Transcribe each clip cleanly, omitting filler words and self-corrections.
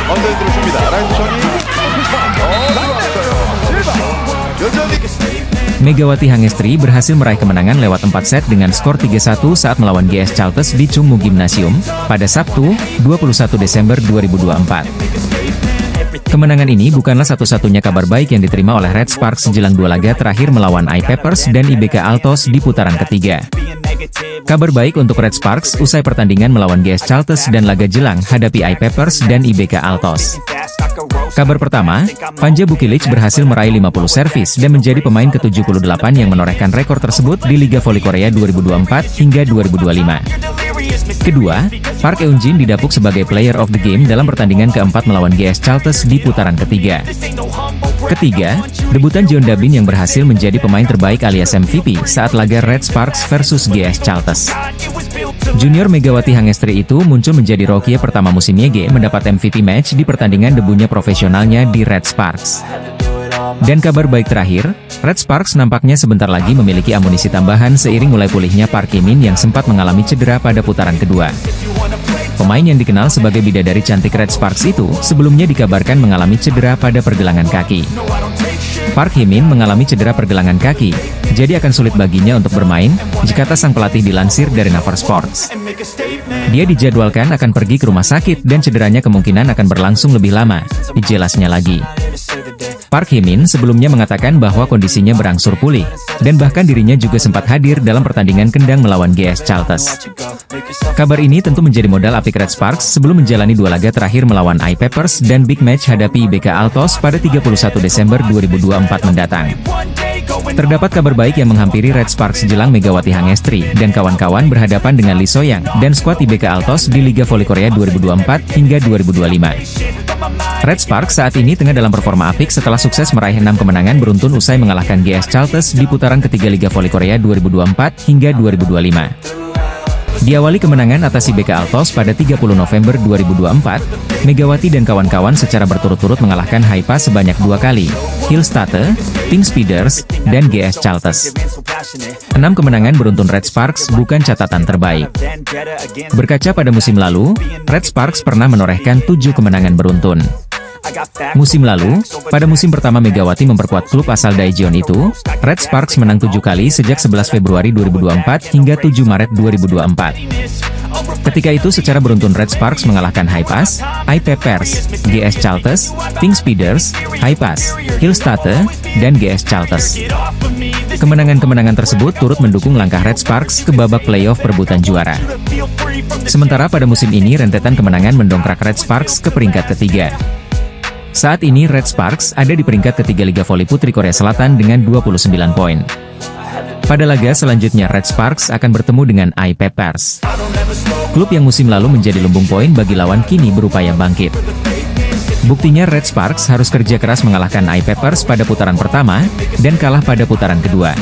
언더핸드를 줍니다. 라이트 전이 여전히 Megawati Hangestri berhasil meraih kemenangan lewat 4 set dengan skor 3-1 saat melawan GS Chalters di Chungmu Gymnasium pada Sabtu, 21 Desember 2024. Kemenangan ini bukanlah satu-satunya kabar baik yang diterima oleh Red Sparks jelang 2 laga terakhir melawan I-Peppers dan IBK Altos di putaran ketiga. Kabar baik untuk Red Sparks usai pertandingan melawan GS Chalters dan laga jelang hadapi I-Peppers dan IBK Altos. Kabar pertama, Vanja Bukilic berhasil meraih 50 servis dan menjadi pemain ke-78 yang menorehkan rekor tersebut di Liga Voli Korea 2024 hingga 2025. Kedua, Park Eun-jin didapuk sebagai Player of the Game dalam pertandingan keempat melawan GS Chalters di putaran ketiga. Ketiga, debutan Jeon Da-bin yang berhasil menjadi pemain terbaik alias MVP saat laga Red Sparks versus GS Chalters. Junior Megawati Hangestri itu muncul menjadi rookie pertama musim YG mendapat MVP match di pertandingan debunya profesionalnya di Red Sparks. Dan kabar baik terakhir, Red Sparks nampaknya sebentar lagi memiliki amunisi tambahan seiring mulai pulihnya Park Hye-min yang sempat mengalami cedera pada putaran kedua. Pemain yang dikenal sebagai bidadari cantik Red Sparks itu sebelumnya dikabarkan mengalami cedera pada pergelangan kaki. Park Hye-min mengalami cedera pergelangan kaki, jadi akan sulit baginya untuk bermain, jika sang pelatih dilansir dari Naver Sports. Dia dijadwalkan akan pergi ke rumah sakit dan cederanya kemungkinan akan berlangsung lebih lama, jelasnya lagi. Park Hye-min sebelumnya mengatakan bahwa kondisinya berangsur pulih, dan bahkan dirinya juga sempat hadir dalam pertandingan kendang melawan GS Chalters. Kabar ini tentu menjadi modal apik Red Sparks sebelum menjalani 2 laga terakhir melawan I-Peppers dan big match hadapi IBK Altos pada 31 Desember 2024 mendatang. Terdapat kabar baik yang menghampiri Red Sparks jelang Megawati Hangestri dan kawan-kawan berhadapan dengan Lee So-young dan skuad IBK Altos di Liga Voli Korea 2024 hingga 2025. Red Sparks saat ini tengah dalam performa apik setelah sukses meraih 6 kemenangan beruntun usai mengalahkan GS Chalters di putaran ketiga Liga Voli Korea 2024 hingga 2025. Diawali kemenangan atas IBK Altos pada 30 November 2024, Megawati dan kawan-kawan secara berturut-turut mengalahkan Haifa sebanyak 2 kali, Hillstate, Pink Speeders, dan GS Chalters. 6 kemenangan beruntun Red Sparks bukan catatan terbaik. Berkaca pada musim lalu, Red Sparks pernah menorehkan 7 kemenangan beruntun. Musim lalu, pada musim pertama Megawati memperkuat klub asal Daejeon itu, Red Sparks menang 7 kali sejak 11 Februari 2024 hingga 7 Maret 2024. Ketika itu secara beruntun Red Sparks mengalahkan Haifa, I-Peppers, GS Chalters, Pink Speeders, Haifa, Hillstate, dan GS Chalters. Kemenangan-kemenangan tersebut turut mendukung langkah Red Sparks ke babak playoff perebutan juara. Sementara pada musim ini rentetan kemenangan mendongkrak Red Sparks ke peringkat ketiga. Saat ini Red Sparks ada di peringkat ketiga Liga Voli Putri Korea Selatan dengan 29 poin. Pada laga selanjutnya Red Sparks akan bertemu dengan I-Peppers. Klub yang musim lalu menjadi lumbung poin bagi lawan kini berupaya bangkit. Buktinya Red Sparks harus kerja keras mengalahkan I-Peppers pada putaran pertama, dan kalah pada putaran kedua.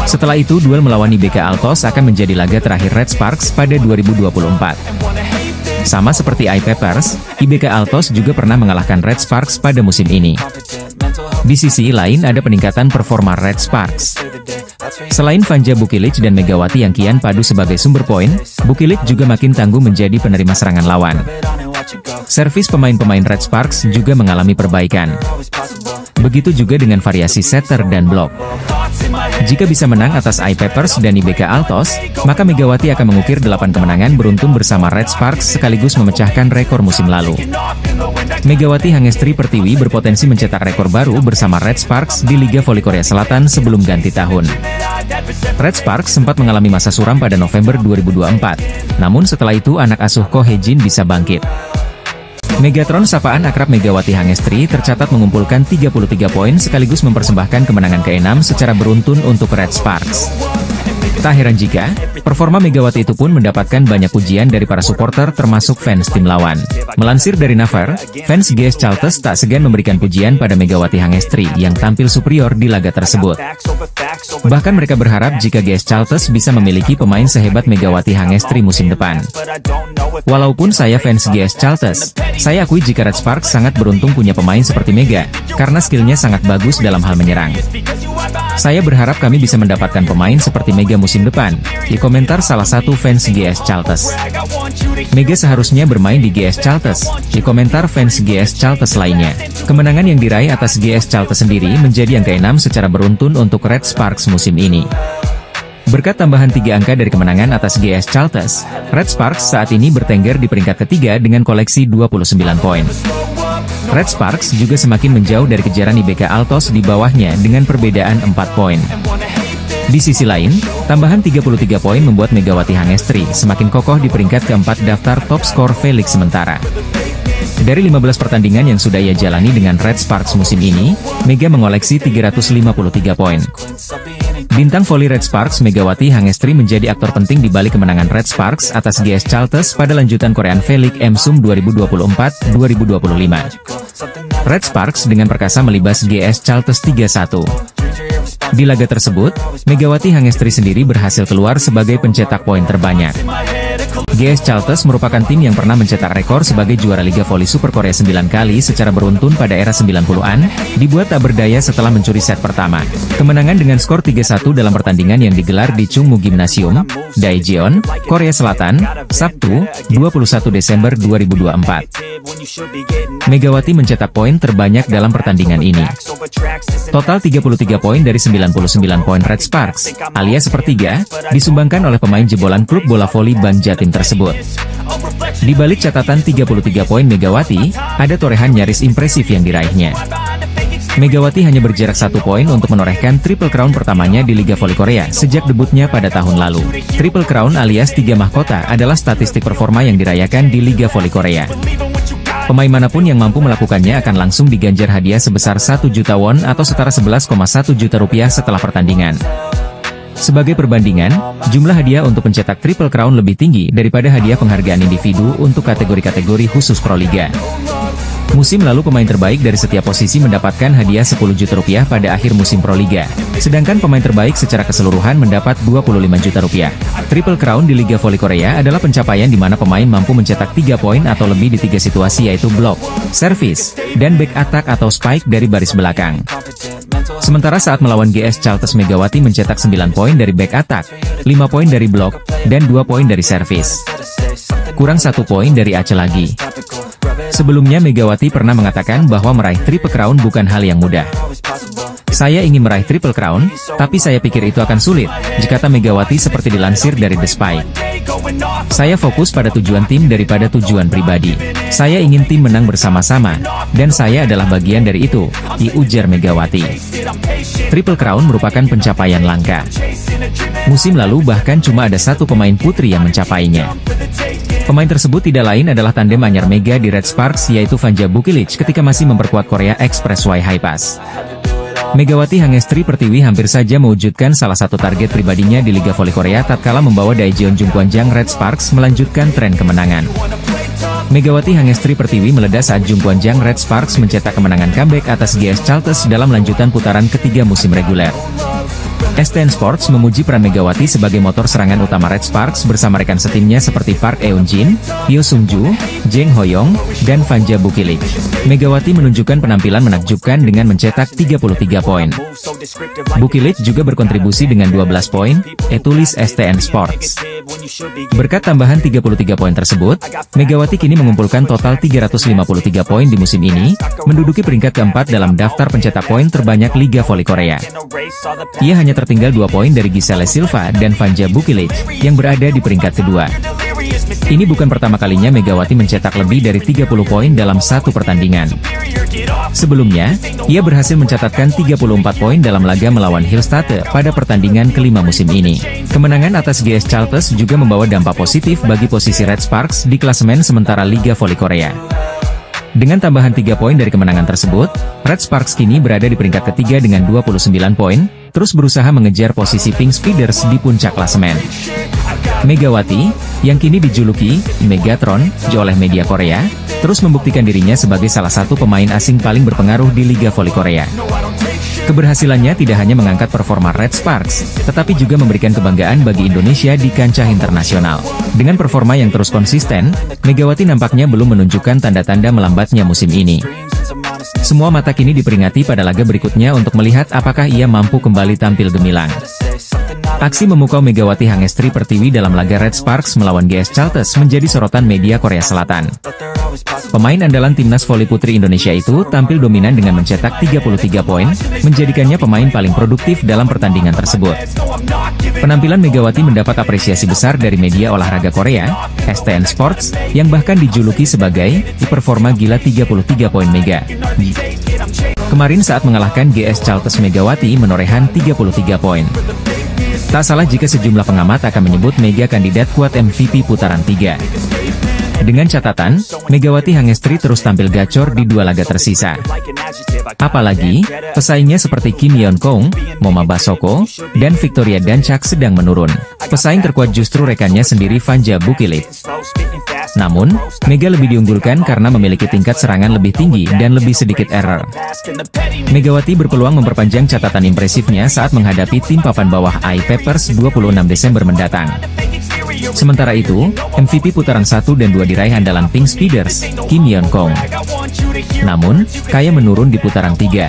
Setelah itu duel melawan IBK Altos akan menjadi laga terakhir Red Sparks pada 2024. Sama seperti I-Peppers, IBK Altos juga pernah mengalahkan Red Sparks pada musim ini. Di sisi lain ada peningkatan performa Red Sparks. Selain Vanja Bukilic dan Megawati yang kian padu sebagai sumber poin, Bukilic juga makin tangguh menjadi penerima serangan lawan. Servis pemain-pemain Red Sparks juga mengalami perbaikan. Begitu juga dengan variasi setter dan blok. Jika bisa menang atas I-Peppers dan IBK Altos, maka Megawati akan mengukir 8 kemenangan beruntun bersama Red Sparks sekaligus memecahkan rekor musim lalu. Megawati Hangestri Pertiwi berpotensi mencetak rekor baru bersama Red Sparks di Liga Voli Korea Selatan sebelum ganti tahun. Red Sparks sempat mengalami masa suram pada November 2024, namun setelah itu anak asuh Ko Hye-jin bisa bangkit. Megatron sapaan akrab Megawati Hangestri tercatat mengumpulkan 33 poin sekaligus mempersembahkan kemenangan ke-6 secara beruntun untuk Red Sparks. Tak heran jika performa Megawati itu pun mendapatkan banyak pujian dari para supporter termasuk fans tim lawan. Melansir dari Naver, fans GS Chalters tak segan memberikan pujian pada Megawati Hangestri yang tampil superior di laga tersebut. Bahkan mereka berharap jika GS Chalters bisa memiliki pemain sehebat Megawati Hangestri musim depan. Walaupun saya fans GS Chalters, saya akui jika Red Sparks sangat beruntung punya pemain seperti Mega, karena skillnya sangat bagus dalam hal menyerang. Saya berharap kami bisa mendapatkan pemain seperti Mega musim depan, di komentar salah satu fans GS Chalters. Mega seharusnya bermain di GS Chalters, di komentar fans GS Chalters lainnya. Kemenangan yang diraih atas GS Chalters sendiri menjadi yang ke-6 secara beruntun untuk Red Sparks musim ini. Berkat tambahan 3 angka dari kemenangan atas GS Chalters, Red Sparks saat ini bertengger di peringkat ketiga dengan koleksi 29 poin. Red Sparks juga semakin menjauh dari kejaran IBK Altos di bawahnya dengan perbedaan 4 poin. Di sisi lain, tambahan 33 poin membuat Megawati Hangestri semakin kokoh di peringkat keempat daftar top skor Felix sementara. Dari 15 pertandingan yang sudah ia jalani dengan Red Sparks musim ini, Mega mengoleksi 353 poin. Bintang voli Red Sparks Megawati Hangestri menjadi aktor penting di balik kemenangan Red Sparks atas GS Chalters pada lanjutan Korean V-League MSUM 2024-2025. Red Sparks dengan perkasa melibas GS Chalters 3-1. Di laga tersebut, Megawati Hangestri sendiri berhasil keluar sebagai pencetak poin terbanyak. GS Chalters merupakan tim yang pernah mencetak rekor sebagai juara Liga Voli Super Korea 9 kali secara beruntun pada era 90-an, dibuat tak berdaya setelah mencuri set pertama. Kemenangan dengan skor 3-1 dalam pertandingan yang digelar di Chungmu Gymnasium, Daejeon, Korea Selatan, Sabtu, 21 Desember 2024. Megawati mencetak poin terbanyak dalam pertandingan ini. Total 33 poin dari 99 poin Red Sparks, alias sepertiga, disumbangkan oleh pemain jebolan klub bola voli Ban Jatim tersebut. Di balik catatan 33 poin Megawati, ada torehan nyaris impresif yang diraihnya. Megawati hanya berjarak 1 poin untuk menorehkan Triple Crown pertamanya di Liga Voli Korea sejak debutnya pada tahun lalu. Triple Crown alias 3 mahkota adalah statistik performa yang dirayakan di Liga Voli Korea. Pemain manapun yang mampu melakukannya akan langsung diganjar hadiah sebesar 1 juta won atau setara 11,1 juta rupiah setelah pertandingan. Sebagai perbandingan, jumlah hadiah untuk pencetak Triple Crown lebih tinggi daripada hadiah penghargaan individu untuk kategori-kategori khusus Pro Liga. Musim lalu pemain terbaik dari setiap posisi mendapatkan hadiah 10 juta rupiah pada akhir musim Pro Liga, sedangkan pemain terbaik secara keseluruhan mendapat 25 juta rupiah. Triple Crown di Liga Voli Korea adalah pencapaian di mana pemain mampu mencetak 3 poin atau lebih di 3 situasi yaitu blok, service, dan back attack atau spike dari baris belakang. Sementara saat melawan GS Chalters Megawati mencetak 9 poin dari back attack, 5 poin dari blok, dan 2 poin dari service. Kurang 1 poin dari Aceh lagi. Sebelumnya Megawati pernah mengatakan bahwa meraih Triple Crown bukan hal yang mudah. Saya ingin meraih Triple Crown, tapi saya pikir itu akan sulit, jika Megawati seperti dilansir dari The Spy. Saya fokus pada tujuan tim daripada tujuan pribadi. Saya ingin tim menang bersama-sama, dan saya adalah bagian dari itu, diujar Megawati. Triple Crown merupakan pencapaian langka. Musim lalu bahkan cuma ada 1 pemain putri yang mencapainya. Pemain tersebut tidak lain adalah tandem anyar Mega di Red Sparks yaitu Vanja Bukilic ketika masih memperkuat Korea Expressway High Pass. Megawati Hangestri Pertiwi hampir saja mewujudkan salah satu target pribadinya di Liga Voli Korea tatkala membawa Daejeon Jungkwanjang Red Sparks melanjutkan tren kemenangan. Megawati Hangestri Pertiwi meledak saat Jungkwanjang Red Sparks mencetak kemenangan comeback atas GS Chalters dalam lanjutan putaran ketiga musim reguler. STN Sports memuji peran Megawati sebagai motor serangan utama Red Sparks bersama rekan setimnya seperti Park Eun-jin, Hyo Sung-ju, Jeng Hoyong, dan Vanja Bukilic. Megawati menunjukkan penampilan menakjubkan dengan mencetak 33 poin. Bukilic juga berkontribusi dengan 12 poin, tulis STN Sports. Berkat tambahan 33 poin tersebut, Megawati kini mengumpulkan total 353 poin di musim ini, menduduki peringkat keempat dalam daftar pencetak poin terbanyak Liga Voli Korea. Ia hanya tertinggal 2 poin dari Giselle Silva dan Vanja Bukilic, yang berada di peringkat kedua. Ini bukan pertama kalinya Megawati mencetak lebih dari 30 poin dalam satu pertandingan. Sebelumnya, ia berhasil mencatatkan 34 poin dalam laga melawan Hillstate pada pertandingan kelima musim ini. Kemenangan atas GS Chalters juga membawa dampak positif bagi posisi Red Sparks di klasemen sementara Liga Voli Korea. Dengan tambahan 3 poin dari kemenangan tersebut, Red Sparks kini berada di peringkat ketiga dengan 29 poin, terus berusaha mengejar posisi Pink Speeders di puncak klasemen. Megawati, yang kini dijuluki Megatron oleh media Korea, terus membuktikan dirinya sebagai salah satu pemain asing paling berpengaruh di Liga Voli Korea. Keberhasilannya tidak hanya mengangkat performa Red Sparks, tetapi juga memberikan kebanggaan bagi Indonesia di kancah internasional. Dengan performa yang terus konsisten, Megawati nampaknya belum menunjukkan tanda-tanda melambatnya musim ini. Semua mata kini diperingati pada laga berikutnya untuk melihat apakah ia mampu kembali tampil gemilang. Aksi memukau Megawati Hangestri Pertiwi dalam laga Red Sparks melawan GS Chalters menjadi sorotan media Korea Selatan. Pemain andalan timnas voli putri Indonesia itu tampil dominan dengan mencetak 33 poin, menjadikannya pemain paling produktif dalam pertandingan tersebut. Penampilan Megawati mendapat apresiasi besar dari media olahraga Korea, STN Sports, yang bahkan dijuluki sebagai performa gila 33 poin Mega. Kemarin saat mengalahkan GS Chalters, Megawati menorehan 33 poin. Tak salah jika sejumlah pengamat akan menyebut Mega kandidat kuat MVP putaran 3. Dengan catatan, Megawati Hangestri terus tampil gacor di 2 laga tersisa. Apalagi, pesaingnya seperti Kim Yeon Kong, Moma Basoko, dan Victoria Dancak sedang menurun. Pesaing terkuat justru rekannya sendiri Fanja Bukilit. Namun, Mega lebih diunggulkan karena memiliki tingkat serangan lebih tinggi dan lebih sedikit error. Megawati berpeluang memperpanjang catatan impresifnya saat menghadapi tim papan bawah I-Papers 26 Desember mendatang. Sementara itu, MVP putaran 1 dan 2 diraih andalan Pink Speeders, Kim Yeon Kong. Namun, Kaya menurun di putaran 3.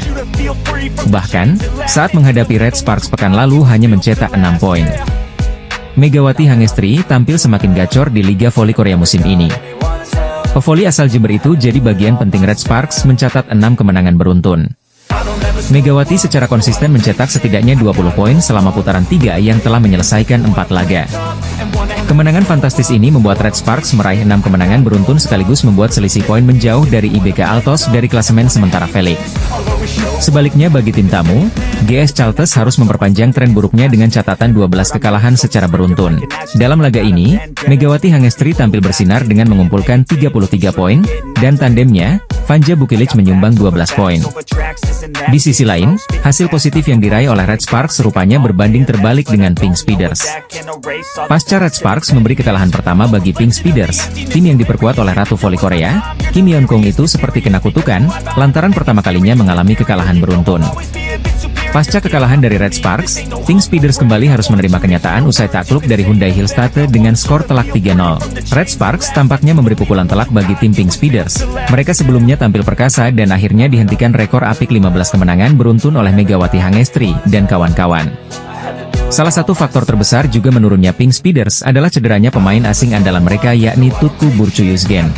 Bahkan, saat menghadapi Red Sparks pekan lalu hanya mencetak 6 poin. Megawati Hangestri tampil semakin gacor di Liga Voli Korea musim ini. Pevoli asal Jember itu jadi bagian penting Red Sparks mencatat 6 kemenangan beruntun. Megawati secara konsisten mencetak setidaknya 20 poin selama putaran 3 yang telah menyelesaikan 4 laga. Kemenangan fantastis ini membuat Red Sparks meraih 6 kemenangan beruntun sekaligus membuat selisih poin menjauh dari IBK Altos dari klasemen sementara Felix. Sebaliknya bagi tim tamu, GS Chalters harus memperpanjang tren buruknya dengan catatan 12 kekalahan secara beruntun. Dalam laga ini, Megawati Hangestri tampil bersinar dengan mengumpulkan 33 poin, dan tandemnya, Fanja Bukilit menyumbang 12 poin. Di sisi lain, hasil positif yang diraih oleh Red Sparks rupanya berbanding terbalik dengan Pink Speeders. Pasca Red Sparks memberi kekalahan pertama bagi Pink Speeders, tim yang diperkuat oleh Ratu Voli Korea, Kim Yeon Kong itu seperti kena kutukan, lantaran pertama kalinya mengalami kekalahan beruntun. Pasca kekalahan dari Red Sparks, Pink Speeders kembali harus menerima kenyataan usai takluk dari Hyundai Hillstate dengan skor telak 3-0. Red Sparks tampaknya memberi pukulan telak bagi tim Pink Speeders. Mereka sebelumnya tampil perkasa dan akhirnya dihentikan rekor apik 15 kemenangan beruntun oleh Megawati Hangestri dan kawan-kawan. Salah satu faktor terbesar juga menurunnya Pink Speeders adalah cederanya pemain asing andalan mereka yakni Tutku Burcu-Yusgen.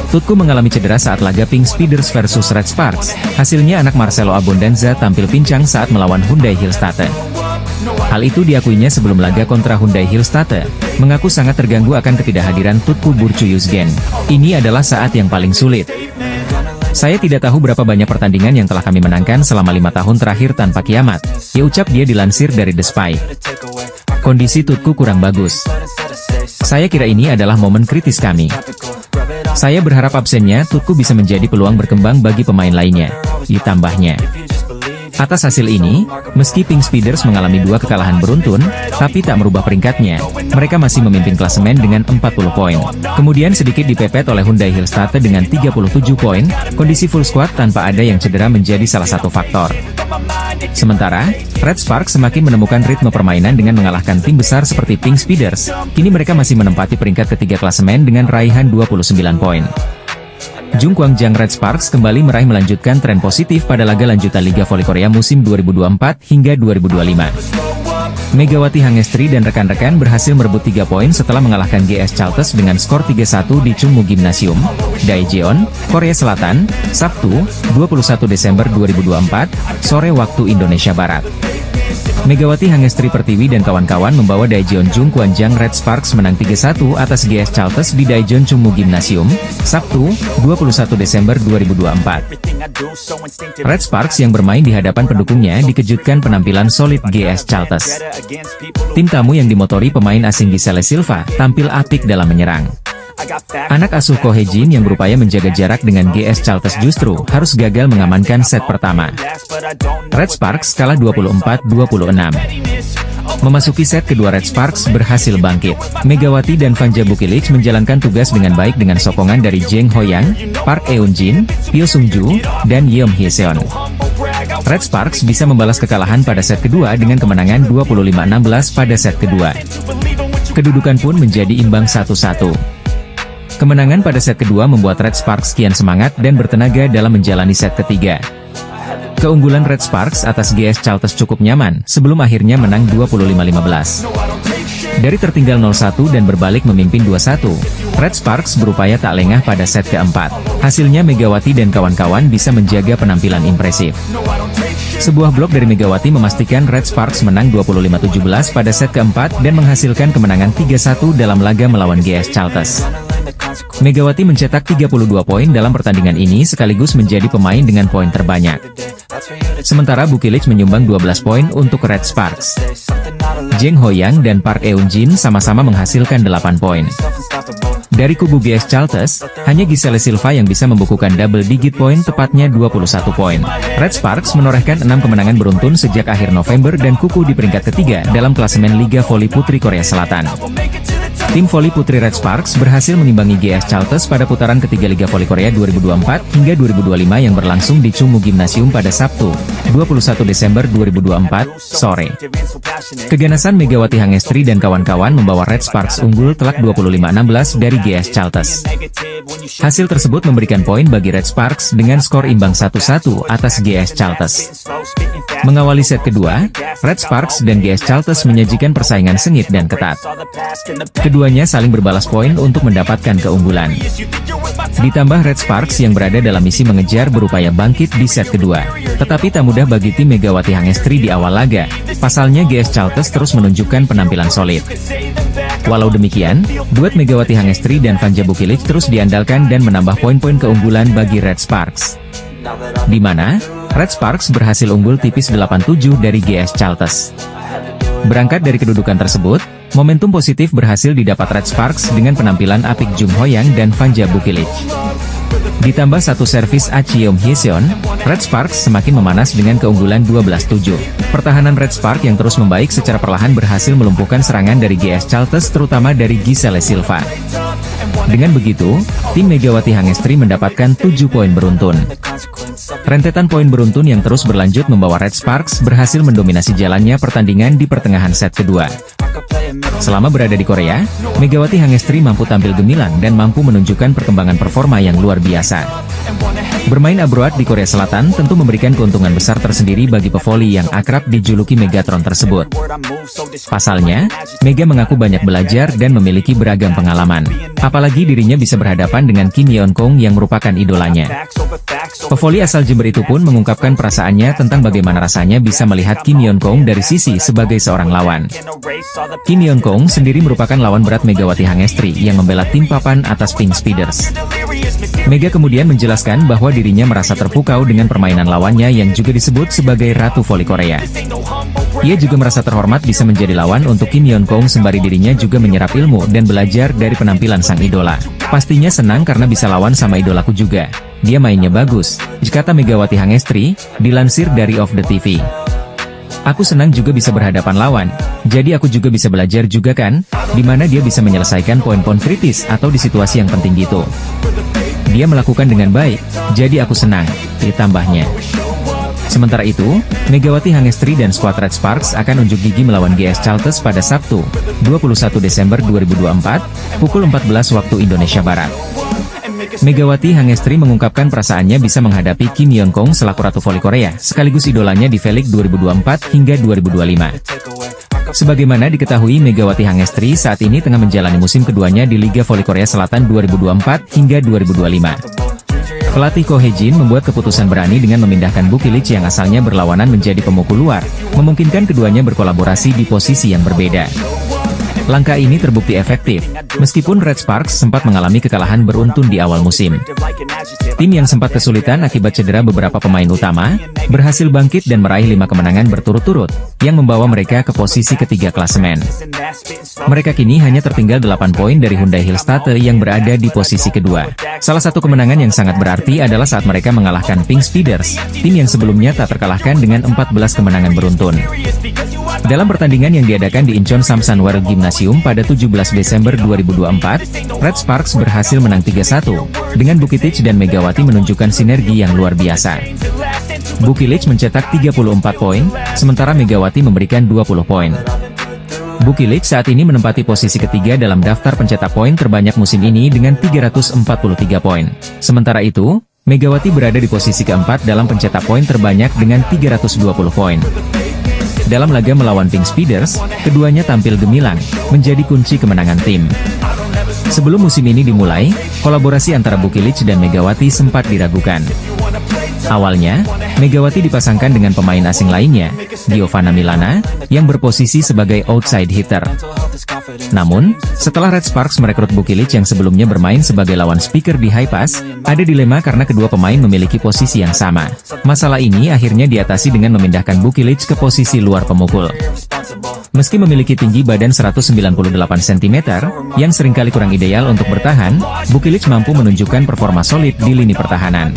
Tutku mengalami cedera saat laga Pink Speeders versus Red Sparks. Hasilnya anak Marcelo Abondanza tampil pincang saat melawan Hyundai Hillstate. Hal itu diakuinya sebelum laga kontra Hyundai Hillstate, mengaku sangat terganggu akan ketidakhadiran Tutku Burcu-Yusgen. Ini adalah saat yang paling sulit. Saya tidak tahu berapa banyak pertandingan yang telah kami menangkan selama 5 tahun terakhir tanpa kiamat, ya ucap dia dilansir dari The Spy. Kondisi Tutku kurang bagus. Saya kira ini adalah momen kritis kami. Saya berharap absennya Tutku bisa menjadi peluang berkembang bagi pemain lainnya, ditambahnya. Atas hasil ini, meski Pink Speeders mengalami 2 kekalahan beruntun, tapi tak merubah peringkatnya. Mereka masih memimpin klasemen dengan 40 poin. Kemudian sedikit dipepet oleh Hyundai Hillstate dengan 37 poin, kondisi full squad tanpa ada yang cedera menjadi salah satu faktor. Sementara, Red Sparks semakin menemukan ritme permainan dengan mengalahkan tim besar seperti Pink Speeders. Kini mereka masih menempati peringkat ketiga klasemen dengan raihan 29 poin. Jungkwangjang Red Sparks kembali meraih melanjutkan tren positif pada laga lanjutan Liga Voli Korea musim 2024 hingga 2025. Megawati Hangestri dan rekan-rekan berhasil merebut 3 poin setelah mengalahkan GS Chalters dengan skor 3-1 di Chungmu Gymnasium, Daejeon, Korea Selatan, Sabtu, 21 Desember 2024, sore waktu Indonesia Barat. Megawati Hangestri Pertiwi dan kawan-kawan membawa Daejeon Jungkwangjang Red Sparks menang 3-1 atas GS Chalters di Daejeon Chungmu Gymnasium, Sabtu, 21 Desember 2024. Red Sparks yang bermain di hadapan pendukungnya dikejutkan penampilan solid GS Chalters. Tim tamu yang dimotori pemain asing Giselle Silva tampil apik dalam menyerang. Anak asuh Ko Hye-jin yang berupaya menjaga jarak dengan GS Chalters justru harus gagal mengamankan set pertama. Red Sparks kalah 24-26. Memasuki set kedua Red Sparks berhasil bangkit. Megawati dan Fanja Bukilit menjalankan tugas dengan baik dengan sokongan dari Jeng Hoyang, Park Eun-jin, Pyo Sung-ju, dan Yeom Hye-seon. Red Sparks bisa membalas kekalahan pada set kedua dengan kemenangan 25-16 pada set kedua. Kedudukan pun menjadi imbang 1-1. Kemenangan pada set kedua membuat Red Sparks kian semangat dan bertenaga dalam menjalani set ketiga. Keunggulan Red Sparks atas GS Chalters cukup nyaman, sebelum akhirnya menang 25-15. Dari tertinggal 0-1 dan berbalik memimpin 2-1, Red Sparks berupaya tak lengah pada set keempat. Hasilnya Megawati dan kawan-kawan bisa menjaga penampilan impresif. Sebuah blok dari Megawati memastikan Red Sparks menang 25-17 pada set keempat dan menghasilkan kemenangan 3-1 dalam laga melawan GS Chalters. Megawati mencetak 32 poin dalam pertandingan ini sekaligus menjadi pemain dengan poin terbanyak. Sementara Bukilic menyumbang 12 poin untuk Red Sparks. Jeng Hoyang dan Park Eun Jin sama-sama menghasilkan 8 poin. Dari kubu GS Chalters, hanya Giselle Silva yang bisa membukukan double digit poin, tepatnya 21 poin. Red Sparks menorehkan 6 kemenangan beruntun sejak akhir November dan kukuh di peringkat ketiga dalam klasemen Liga Voli Putri Korea Selatan. Tim voli putri Red Sparks berhasil mengimbangi GS Chalters pada putaran ketiga Liga Voli Korea 2024 hingga 2025 yang berlangsung di Chungmu Gymnasium pada Sabtu, 21 Desember 2024, sore. Keganasan Megawati Hangestri dan kawan-kawan membawa Red Sparks unggul telak 25-16 dari GS Chalters. Hasil tersebut memberikan poin bagi Red Sparks dengan skor imbang 1-1 atas GS Chalters. Mengawali set kedua, Red Sparks dan GS Chalters menyajikan persaingan sengit dan ketat. Keduanya saling berbalas poin untuk mendapatkan keunggulan. Ditambah Red Sparks yang berada dalam misi mengejar berupaya bangkit di set kedua. Tetapi tak mudah bagi tim Megawati Hangestri di awal laga. Pasalnya GS Chalters terus menunjukkan penampilan solid. Walau demikian, duet Megawati Hangestri dan Vanja Bukilic terus diandalkan dan menambah poin-poin keunggulan bagi Red Sparks. Di mana Red Sparks berhasil unggul tipis 8-7 dari GS Chalters. Berangkat dari kedudukan tersebut, momentum positif berhasil didapat Red Sparks dengan penampilan apik Jung Hoyang dan Vanja Bukilic. Ditambah satu servis Acheom Hyeseon, Red Sparks semakin memanas dengan keunggulan 12-7. Pertahanan Red Sparks yang terus membaik secara perlahan berhasil melumpuhkan serangan dari GS Chalters terutama dari Giselle Silva. Dengan begitu, tim Megawati Hangestri mendapatkan 7 poin beruntun. Rentetan poin beruntun yang terus berlanjut membawa Red Sparks berhasil mendominasi jalannya pertandingan di pertengahan set kedua. Selama berada di Korea, Megawati Hangestri mampu tampil gemilang dan mampu menunjukkan perkembangan performa yang luar biasa. Bermain abroad di Korea Selatan tentu memberikan keuntungan besar tersendiri bagi pevoli yang akrab dijuluki Megatron tersebut. Pasalnya, Mega mengaku banyak belajar dan memiliki beragam pengalaman. Apalagi dirinya bisa berhadapan dengan Kim Yeon Kong yang merupakan idolanya. Pevoli asal Jember itu pun mengungkapkan perasaannya tentang bagaimana rasanya bisa melihat Kim Yeon Kong dari sisi sebagai seorang lawan. Kim Yeon Kong sendiri merupakan lawan berat Megawati Hangestri yang membela tim papan atas Pink Speeders. Mega kemudian menjelaskan bahwa dirinya merasa terpukau dengan permainan lawannya yang juga disebut sebagai Ratu Voli Korea. Ia juga merasa terhormat bisa menjadi lawan untuk Kim Yeon Kong sembari dirinya juga menyerap ilmu dan belajar dari penampilan sang idola. Pastinya senang karena bisa lawan sama idolaku juga. Dia mainnya bagus, kata Megawati Hangestri, dilansir dari Off The TV. Aku senang juga bisa berhadapan lawan, jadi aku juga bisa belajar juga kan, dimana dia bisa menyelesaikan poin-poin kritis atau di situasi yang penting gitu. Dia melakukan dengan baik, jadi aku senang, ditambahnya. Sementara itu, Megawati Hangestri dan skuad Red Sparks akan unjuk gigi melawan GS Chalters pada Sabtu, 21 Desember 2024, pukul 14 waktu Indonesia Barat. Megawati Hangestri mengungkapkan perasaannya bisa menghadapi Kim Yeon Kong selaku Ratu Voli Korea, sekaligus idolanya di V-League 2024 hingga 2025. Sebagaimana diketahui, Megawati Hangestri saat ini tengah menjalani musim keduanya di Liga Voli Korea Selatan 2024 hingga 2025. Pelatih Ko Hye-jin membuat keputusan berani dengan memindahkan Bukilic yang asalnya berlawanan menjadi pemukul luar, memungkinkan keduanya berkolaborasi di posisi yang berbeda. Langkah ini terbukti efektif, meskipun Red Sparks sempat mengalami kekalahan beruntun di awal musim. Tim yang sempat kesulitan akibat cedera beberapa pemain utama, berhasil bangkit dan meraih 5 kemenangan berturut-turut, yang membawa mereka ke posisi ketiga klasemen. Mereka kini hanya tertinggal 8 poin dari Hyundai Hillstate yang berada di posisi kedua. Salah satu kemenangan yang sangat berarti adalah saat mereka mengalahkan Pink Speeders, tim yang sebelumnya tak terkalahkan dengan 14 kemenangan beruntun. Dalam pertandingan yang diadakan di Incheon Samsan World Gymnasium pada 17 Desember 2024, Red Sparks berhasil menang 3-1, dengan Bukilic dan Megawati menunjukkan sinergi yang luar biasa. Bukilic mencetak 34 poin, sementara Megawati memberikan 20 poin. Bukilic saat ini menempati posisi ketiga dalam daftar pencetak poin terbanyak musim ini dengan 343 poin. Sementara itu, Megawati berada di posisi keempat dalam pencetak poin terbanyak dengan 320 poin. Dalam laga melawan Pink Speeders, keduanya tampil gemilang, menjadi kunci kemenangan tim. Sebelum musim ini dimulai, kolaborasi antara Bukilic dan Megawati sempat diragukan. Awalnya, Megawati dipasangkan dengan pemain asing lainnya, Giovanna Milana, yang berposisi sebagai outside hitter. Namun, setelah Red Sparks merekrut Bukilic yang sebelumnya bermain sebagai lawan speaker di high pass, ada dilema karena kedua pemain memiliki posisi yang sama. Masalah ini akhirnya diatasi dengan memindahkan Bukilic ke posisi luar pemukul. Meski memiliki tinggi badan 198 cm, yang seringkali kurang ideal untuk bertahan, Bukilic mampu menunjukkan performa solid di lini pertahanan.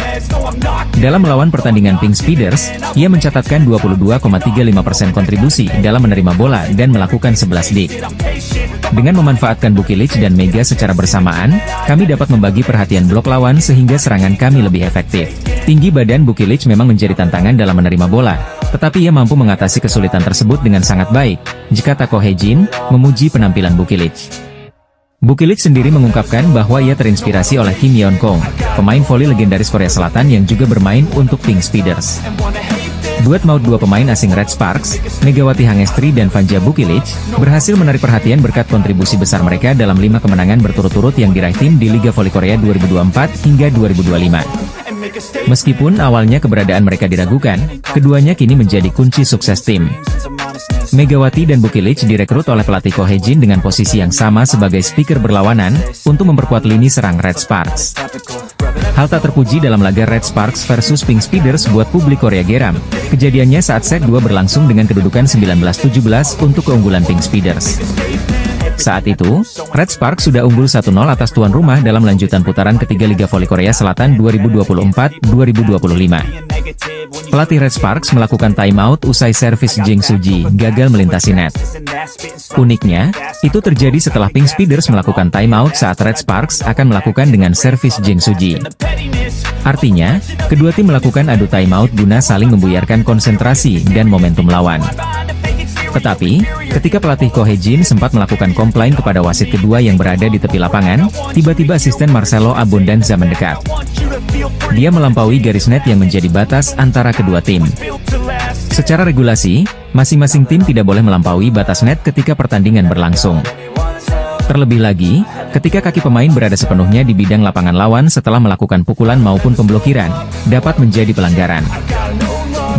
Dalam melawan pertandingan Pink Speeders, ia mencatatkan 22,35% kontribusi dalam menerima bola dan melakukan 11 dik. Dengan memanfaatkan Bukilic dan Mega secara bersamaan, kami dapat membagi perhatian blok lawan sehingga serangan kami lebih efektif. Tinggi badan Bukilic memang menjadi tantangan dalam menerima bola, tetapi ia mampu mengatasi kesulitan tersebut dengan sangat baik, jika Tako Hejin memuji penampilan Bukilic. Bukilic sendiri mengungkapkan bahwa ia terinspirasi oleh Kim Yeon Kong, pemain voli legendaris Korea Selatan yang juga bermain untuk Pink Speeders. Duet maut dua pemain asing Red Sparks, Megawati Hangestri dan Vanja Bukilic, berhasil menarik perhatian berkat kontribusi besar mereka dalam 5 kemenangan berturut-turut yang diraih tim di Liga Voli Korea 2024 hingga 2025. Meskipun awalnya keberadaan mereka diragukan, keduanya kini menjadi kunci sukses tim. Megawati dan Bukilic direkrut oleh pelatih Ko Hejin dengan posisi yang sama sebagai speaker berlawanan, untuk memperkuat lini serang Red Sparks. Hal tak terpuji dalam laga Red Sparks versus Pink Speeders buat publik Korea geram. Kejadiannya saat set 2 berlangsung dengan kedudukan 19-17 untuk keunggulan Pink Speeders. Saat itu, Red Sparks sudah unggul 1-0 atas tuan rumah dalam lanjutan putaran ketiga Liga Voli Korea Selatan 2024-2025. Pelatih Red Sparks melakukan timeout usai servis Jing Suji gagal melintasi net. Uniknya, itu terjadi setelah Pink Speeders melakukan timeout saat Red Sparks akan melakukan dengan servis Jing Suji. Artinya, kedua tim melakukan adu timeout guna saling membuyarkan konsentrasi dan momentum lawan. Tetapi, ketika pelatih Ko Hejin sempat melakukan komplain kepada wasit kedua yang berada di tepi lapangan, tiba-tiba asisten Marcelo Abondanza mendekat. Dia melampaui garis net yang menjadi batas antara kedua tim. Secara regulasi, masing-masing tim tidak boleh melampaui batas net ketika pertandingan berlangsung. Terlebih lagi, ketika kaki pemain berada sepenuhnya di bidang lapangan lawan setelah melakukan pukulan maupun pemblokiran, dapat menjadi pelanggaran.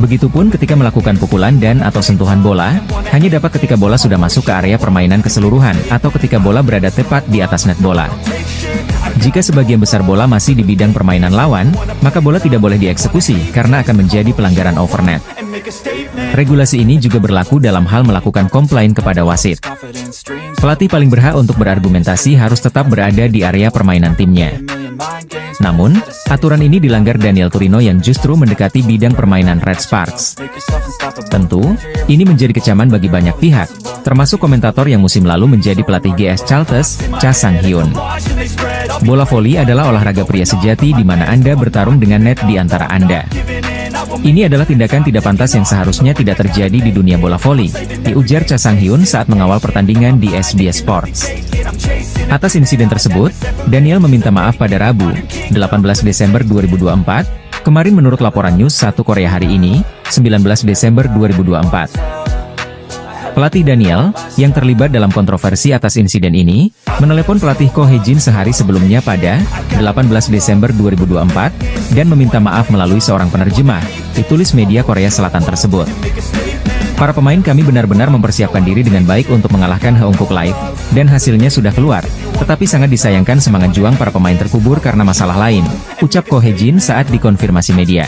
Begitupun ketika melakukan pukulan dan atau sentuhan bola, hanya dapat ketika bola sudah masuk ke area permainan keseluruhan atau ketika bola berada tepat di atas net bola. Jika sebagian besar bola masih di bidang permainan lawan, maka bola tidak boleh dieksekusi karena akan menjadi pelanggaran overnet. Regulasi ini juga berlaku dalam hal melakukan komplain kepada wasit. Pelatih paling berhak untuk berargumentasi harus tetap berada di area permainan timnya. Namun, aturan ini dilanggar Daniel Turino yang justru mendekati bidang permainan Red Sparks. Tentu, ini menjadi kecaman bagi banyak pihak, termasuk komentator yang musim lalu menjadi pelatih GS Chalters, Cha Sang-hyun. Bola voli adalah olahraga pria sejati di mana Anda bertarung dengan net di antara Anda. Ini adalah tindakan tidak pantas yang seharusnya tidak terjadi di dunia bola voli, diujar Cha Sang-hyun saat mengawal pertandingan di SBS Sports. Atas insiden tersebut, Daniel meminta maaf pada Rabu, 18 Desember 2024, kemarin menurut laporan News 1 Korea hari ini, 19 Desember 2024. Pelatih Daniel, yang terlibat dalam kontroversi atas insiden ini, menelepon pelatih Ko Hejin sehari sebelumnya pada 18 Desember 2024, dan meminta maaf melalui seorang penerjemah, ditulis media Korea Selatan tersebut. Para pemain kami benar-benar mempersiapkan diri dengan baik untuk mengalahkan Heungkuk Live, dan hasilnya sudah keluar, tetapi sangat disayangkan semangat juang para pemain terkubur karena masalah lain, ucap Ko Hejin saat dikonfirmasi media.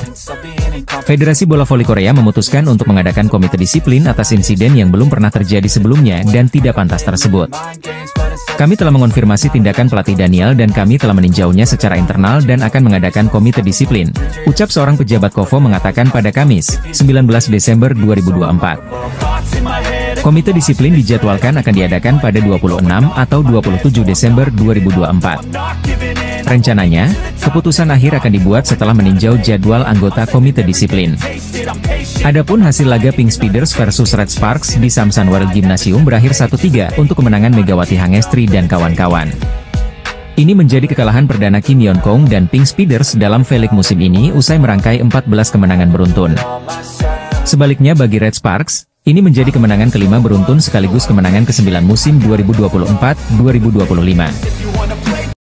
Federasi Bola Voli Korea memutuskan untuk mengadakan komite disiplin atas insiden yang belum pernah terjadi sebelumnya dan tidak pantas tersebut. Kami telah mengonfirmasi tindakan pelatih Daniel dan kami telah meninjaunya secara internal dan akan mengadakan komite disiplin, ucap seorang pejabat KOFO mengatakan pada Kamis, 19 Desember 2024. Komite disiplin dijadwalkan akan diadakan pada 26 atau 27 Desember 2024. Rencananya, keputusan akhir akan dibuat setelah meninjau jadwal anggota komite disiplin. Adapun hasil laga Pink Speeders versus Red Sparks di Samsan World Gymnasium berakhir 1-3 untuk kemenangan Megawati Hangestri dan kawan-kawan. Ini menjadi kekalahan perdana Kim Yeon Kong dan Pink Speeders dalam V-League musim ini usai merangkai 14 kemenangan beruntun. Sebaliknya bagi Red Sparks, ini menjadi kemenangan kelima beruntun sekaligus kemenangan ke-9 musim 2024-2025.